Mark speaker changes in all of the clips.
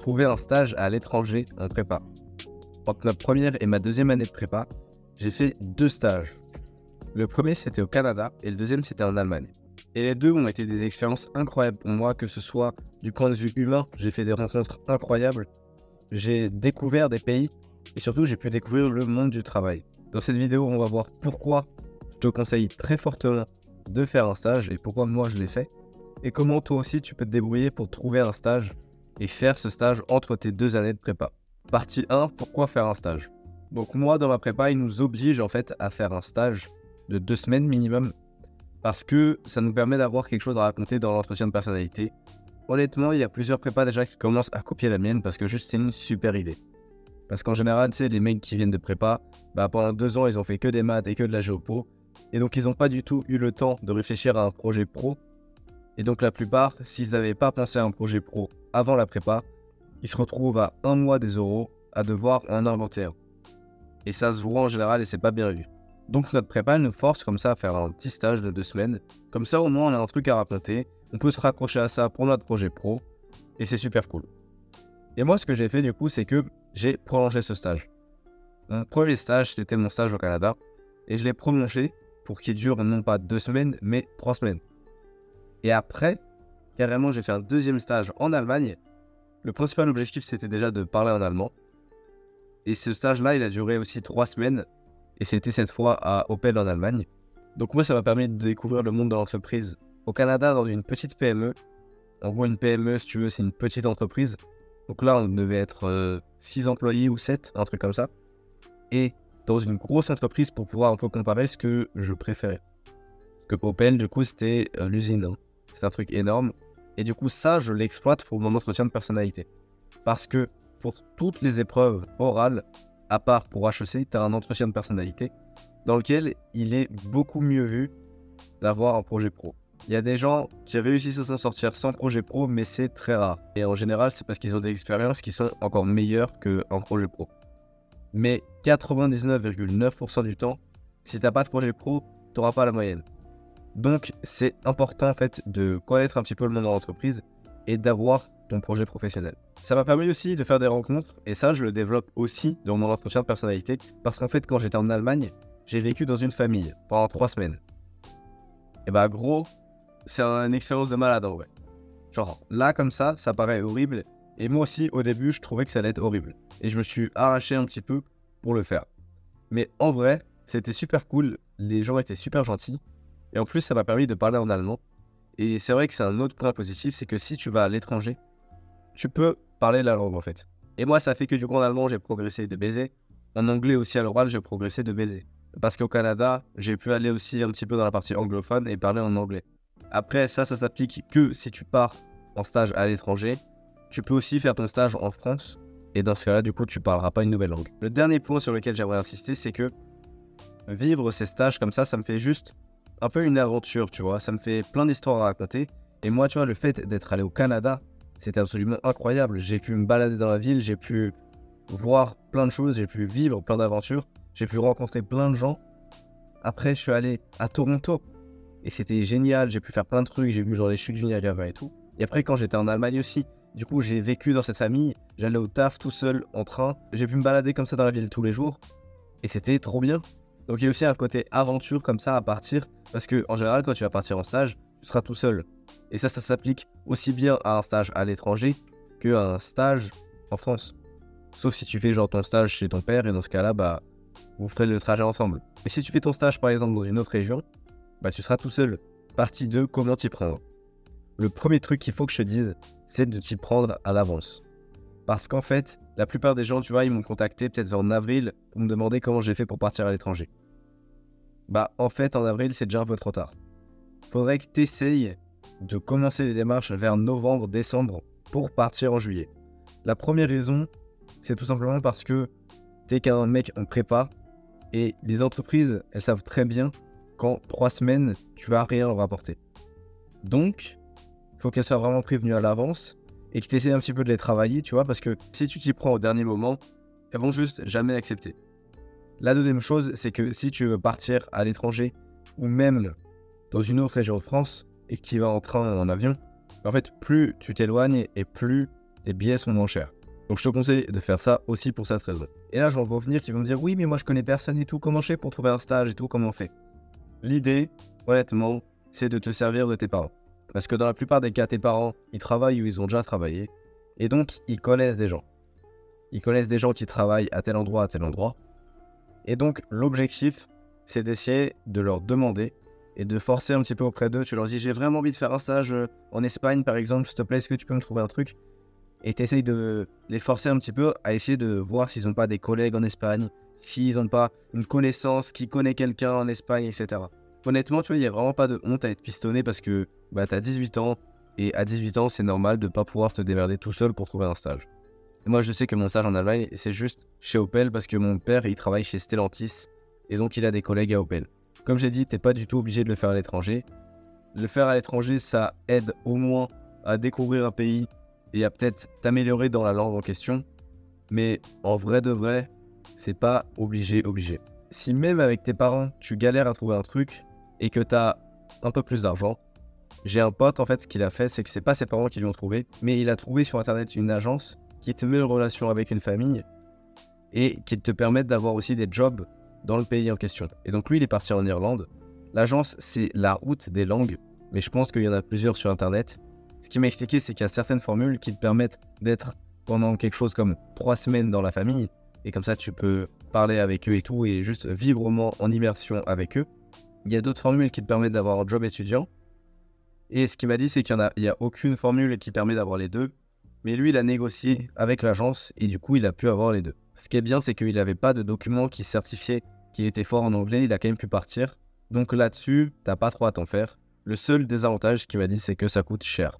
Speaker 1: trouver un stage à l'étranger en prépa. Entre ma première et ma deuxième année de prépa, j'ai fait 2 stages. Le premier c'était au Canada et le deuxième c'était en Allemagne. Et les deux ont été des expériences incroyables pour moi, que ce soit du point de vue humain, j'ai fait des rencontres incroyables, j'ai découvert des pays et surtout j'ai pu découvrir le monde du travail. Dans cette vidéo, on va voir pourquoi je te conseille très fortement de faire un stage et pourquoi moi je l'ai fait et comment toi aussi tu peux te débrouiller pour trouver un stage et faire ce stage entre tes 2 années de prépa. Partie 1, pourquoi faire un stage? Donc moi dans ma prépa, ils nous obligent en fait à faire un stage de 2 semaines minimum parce que ça nous permet d'avoir quelque chose à raconter dans l'entretien de personnalité. Honnêtement, il y a plusieurs prépas déjà qui commencent à copier la mienne parce que juste c'est une super idée. Parce qu'en général, tu sais, les mecs qui viennent de prépa, pendant 2 ans, ils ont fait que des maths et que de la géopo. Et donc, ils n'ont pas du tout eu le temps de réfléchir à un projet pro. Et donc, la plupart, s'ils n'avaient pas pensé à un projet pro avant la prépa, ils se retrouvent à 1 mois des oraux à devoir en inventer un. Et ça se voit en général et c'est pas bien vu. Donc, notre prépa, elle nous force comme ça à faire un petit stage de 2 semaines. Comme ça, au moins, on a un truc à raconter. On peut se raccrocher à ça pour notre projet pro. Et c'est super cool. Et moi, ce que j'ai fait du coup, c'est que j'ai prolongé ce stage. Mon premier stage, c'était mon stage au Canada. Et je l'ai prolongé pour qu'il dure non pas 2 semaines, mais 3 semaines. Et après, carrément, j'ai fait un deuxième stage en Allemagne. Le principal objectif, c'était déjà de parler en allemand. Et ce stage-là, il a duré aussi 3 semaines. Et c'était cette fois à Opel en Allemagne. Donc moi, ça m'a permis de découvrir le monde de l'entreprise au Canada dans une petite PME. En gros, une PME, si tu veux, c'est une petite entreprise. Donc là, on devait être 6 employés ou 7, un truc comme ça. Et dans une grosse entreprise pour pouvoir un peu comparer ce que je préférais. Parce que Opel, du coup, c'était l'usine. Hein. C'est un truc énorme. Et du coup, ça, je l'exploite pour mon entretien de personnalité. Parce que pour toutes les épreuves orales, à part pour HEC, tu as un entretien de personnalité dans lequel il est beaucoup mieux vu d'avoir un projet pro. Il y a des gens qui réussissent à s'en sortir sans projet pro, mais c'est très rare. Et en général, c'est parce qu'ils ont des expériences qui sont encore meilleures qu'un projet pro. Mais 99,9% du temps, si t'as pas de projet pro, t'auras pas la moyenne. Donc, c'est important en fait de connaître un petit peu le monde de l'entreprise et d'avoir ton projet professionnel. Ça m'a permis aussi de faire des rencontres, et ça, je le développe aussi dans mon entretien de personnalité, parce qu'en fait, quand j'étais en Allemagne, j'ai vécu dans une famille pendant 3 semaines. Et gros, c'est une expérience de malade en vrai. Genre, là, comme ça paraît horrible. Et moi aussi, au début, je trouvais que ça allait être horrible. Et je me suis arraché un petit peu pour le faire. Mais en vrai, c'était super cool. Les gens étaient super gentils. Et en plus, ça m'a permis de parler en allemand. Et c'est vrai que c'est un autre point positif, c'est que si tu vas à l'étranger, tu peux parler la langue en fait. Et moi, ça fait que du coup, en allemand, j'ai progressé de baiser. En anglais aussi, à l'oral, j'ai progressé de baiser. Parce qu'au Canada, j'ai pu aller aussi un petit peu dans la partie anglophone et parler en anglais. Après, ça s'applique que si tu pars en stage à l'étranger. Tu peux aussi faire ton stage en France. Et dans ce cas-là, du coup, tu parleras pas une nouvelle langue. Le dernier point sur lequel j'aimerais insister, c'est que vivre ces stages comme ça me fait juste un peu une aventure, tu vois. Ça me fait plein d'histoires à raconter. Et moi, tu vois, le fait d'être allé au Canada, c'était absolument incroyable. J'ai pu me balader dans la ville, j'ai pu voir plein de choses, j'ai pu vivre plein d'aventures, j'ai pu rencontrer plein de gens. Après, je suis allé à Toronto. Et c'était génial, j'ai pu faire plein de trucs, j'ai vu genre les chutes du Niagara et tout. Et après, quand j'étais en Allemagne aussi, du coup, j'ai vécu dans cette famille, j'allais au taf tout seul, en train. J'ai pu me balader comme ça dans la ville tous les jours. Et c'était trop bien. Donc il y a aussi un côté aventure comme ça à partir. Parce que en général, quand tu vas partir en stage, tu seras tout seul. Et ça s'applique aussi bien à un stage à l'étranger qu'à un stage en France. Sauf si tu fais genre ton stage chez ton père, et dans ce cas-là, vous ferez le trajet ensemble. Mais si tu fais ton stage par exemple dans une autre région, tu seras tout seul. Partie 2, comment t'y prendre? Le premier truc qu'il faut que je te dise, c'est de t'y prendre à l'avance. Parce qu'en fait, la plupart des gens, tu vois, ils m'ont contacté peut-être en avril pour me demander comment j'ai fait pour partir à l'étranger. En fait, en avril, c'est déjà un peu trop tard. Faudrait que tu essayes de commencer les démarches vers novembre, décembre pour partir en juillet. La première raison, c'est tout simplement parce que t'es qu'un mec en prépa et les entreprises, elles savent très bien qu'en 3 semaines, tu vas rien leur apporter. Donc, il faut qu'elles soient vraiment prévenues à l'avance et que tu essaies un petit peu de les travailler, tu vois, parce que si tu t'y prends au dernier moment, elles vont juste jamais accepter. La deuxième chose, c'est que si tu veux partir à l'étranger ou même dans une autre région de France et que tu y vas en train ou en avion, en fait, plus tu t'éloignes et plus les billets sont moins chers. Donc je te conseille de faire ça aussi pour cette raison. Et là, j'en vois venir qui vont me dire, oui, mais moi je connais personne et tout, comment je fais pour trouver un stage et tout, comment on fait? L'idée, honnêtement, c'est de te servir de tes parents. Parce que dans la plupart des cas, tes parents, ils travaillent ou ils ont déjà travaillé. Et donc, ils connaissent des gens. Ils connaissent des gens qui travaillent à tel endroit, à tel endroit. Et donc, l'objectif, c'est d'essayer de leur demander et de forcer un petit peu auprès d'eux. Tu leur dis, j'ai vraiment envie de faire un stage en Espagne, par exemple, s'il te plaît, est-ce que tu peux me trouver un truc? Et tu essayes de les forcer un petit peu à essayer de voir s'ils n'ont pas des collègues en Espagne, s'ils n'ont pas une connaissance qui connaît quelqu'un en Espagne, etc. Honnêtement, tu vois, il n'y a vraiment pas de honte à être pistonné parce que bah, tu as 18 ans et à 18 ans, c'est normal de ne pas pouvoir te démerder tout seul pour trouver un stage. Et moi, je sais que mon stage en Allemagne, c'est juste chez Opel parce que mon père, il travaille chez Stellantis et donc il a des collègues à Opel. Comme j'ai dit, tu n'es pas du tout obligé de le faire à l'étranger. Le faire à l'étranger, ça aide au moins à découvrir un pays et à peut-être t'améliorer dans la langue en question. Mais en vrai de vrai, c'est pas obligé. Si même avec tes parents, tu galères à trouver un truc et que tu as un peu plus d'argent, j'ai un pote, en fait, ce qu'il a fait, c'est que c'est pas ses parents qui lui ont trouvé, mais il a trouvé sur Internet une agence qui te met en relation avec une famille et qui te permet d'avoir aussi des jobs dans le pays en question. Et donc lui, il est parti en Irlande. L'agence, c'est la route des langues, mais je pense qu'il y en a plusieurs sur Internet. Ce qu'il m'a expliqué, c'est qu'il y a certaines formules qui te permettent d'être pendant quelque chose comme 3 semaines dans la famille, et comme ça, tu peux parler avec eux et tout, et juste vivre en immersion avec eux. Il y a d'autres formules qui te permettent d'avoir un job étudiant. Et ce qu'il m'a dit, c'est qu'il n'y a aucune formule qui permet d'avoir les deux. Mais lui, il a négocié avec l'agence et du coup, il a pu avoir les deux. Ce qui est bien, c'est qu'il n'avait pas de document qui certifiait qu'il était fort en anglais. Il a quand même pu partir. Donc là-dessus, t'as pas trop à t'en faire. Le seul désavantage qu'il m'a dit, c'est que ça coûte cher.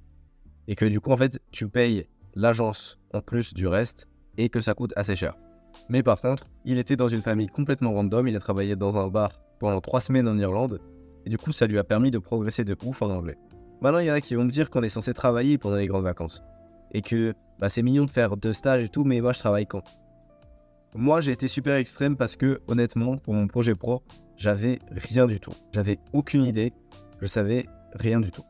Speaker 1: Et que du coup, en fait, tu payes l'agence en plus du reste et que ça coûte assez cher. Mais par contre, il était dans une famille complètement random. Il a travaillé dans un bar pendant 3 semaines en Irlande. Et du coup, ça lui a permis de progresser de ouf en anglais. Maintenant, il y en a qui vont me dire qu'on est censé travailler pendant les grandes vacances. Et que bah, c'est mignon de faire 2 stages et tout, mais moi, je travaille quand? Moi, j'ai été super extrême parce que, honnêtement, pour mon projet pro, j'avais rien du tout. J'avais aucune idée. Je savais rien du tout.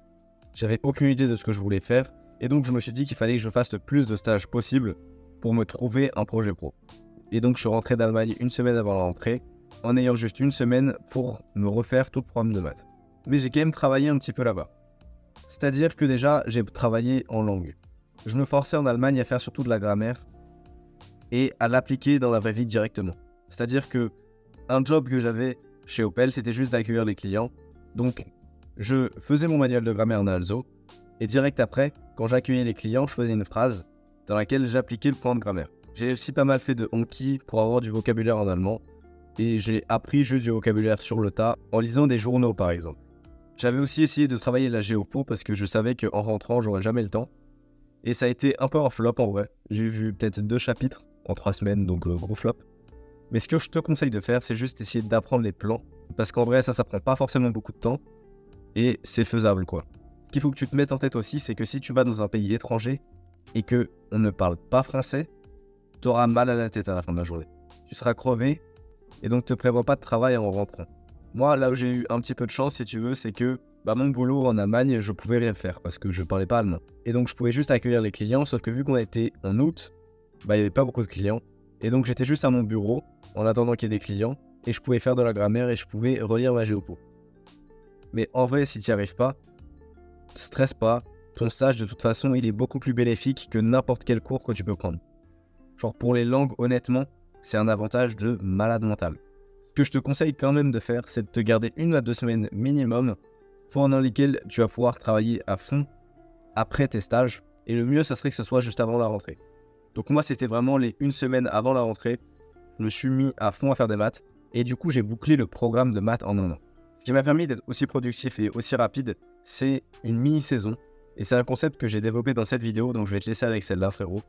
Speaker 1: J'avais aucune idée de ce que je voulais faire. Et donc, je me suis dit qu'il fallait que je fasse le plus de stages possible pour me trouver un projet pro. Et donc, je suis rentré d'Allemagne 1 semaine avant la rentrée, en ayant juste 1 semaine pour me refaire tout le programme de maths. Mais j'ai quand même travaillé un petit peu là-bas. C'est-à-dire que déjà, j'ai travaillé en langue. Je me forçais en Allemagne à faire surtout de la grammaire et à l'appliquer dans la vraie vie directement. C'est-à-dire que un job que j'avais chez Opel, c'était juste d'accueillir les clients. Donc, je faisais mon manuel de grammaire en alzo et direct après, quand j'accueillais les clients, je faisais une phrase dans laquelle j'appliquais le point de grammaire. J'ai aussi pas mal fait de Anki pour avoir du vocabulaire en allemand et j'ai appris juste du vocabulaire sur le tas en lisant des journaux par exemple. J'avais aussi essayé de travailler la géopo parce que je savais qu'en rentrant, j'aurais jamais le temps. Et ça a été un peu un flop en vrai. J'ai vu peut-être 2 chapitres en 3 semaines, donc gros flop. Mais ce que je te conseille de faire, c'est juste essayer d'apprendre les plans. Parce qu'en vrai, ça prend pas forcément beaucoup de temps. Et c'est faisable quoi. Ce qu'il faut que tu te mettes en tête aussi, c'est que si tu vas dans un pays étranger et que on ne parle pas français, tu auras mal à la tête à la fin de la journée. Tu seras crevé et donc te prévois pas de travail en rentrant. Moi, là où j'ai eu un petit peu de chance, si tu veux, c'est que mon boulot en Allemagne, je pouvais rien faire parce que je parlais pas allemand. Et donc, je pouvais juste accueillir les clients, sauf que vu qu'on était en août, il n'y avait pas beaucoup de clients. Et donc, j'étais juste à mon bureau en attendant qu'il y ait des clients et je pouvais faire de la grammaire et je pouvais relire ma géopo. Mais en vrai, si tu n'y arrives pas, stresse pas. Ton stage, de toute façon, il est beaucoup plus bénéfique que n'importe quel cours que tu peux prendre. Genre, pour les langues, honnêtement, c'est un avantage de malade mental. Ce que je te conseille quand même de faire, c'est de te garder 1 à 2 semaines minimum pendant lesquelles tu vas pouvoir travailler à fond après tes stages. Et le mieux, ça serait que ce soit juste avant la rentrée. Donc moi, c'était vraiment les 1 semaine avant la rentrée. Je me suis mis à fond à faire des maths. Et du coup, j'ai bouclé le programme de maths en 1 an. Ce qui m'a permis d'être aussi productif et aussi rapide, c'est une mini-saison. Et c'est un concept que j'ai développé dans cette vidéo, donc je vais te laisser avec celle-là, frérot.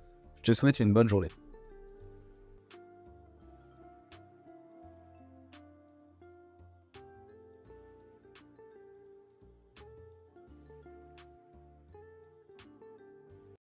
Speaker 1: Je te souhaite une bonne journée.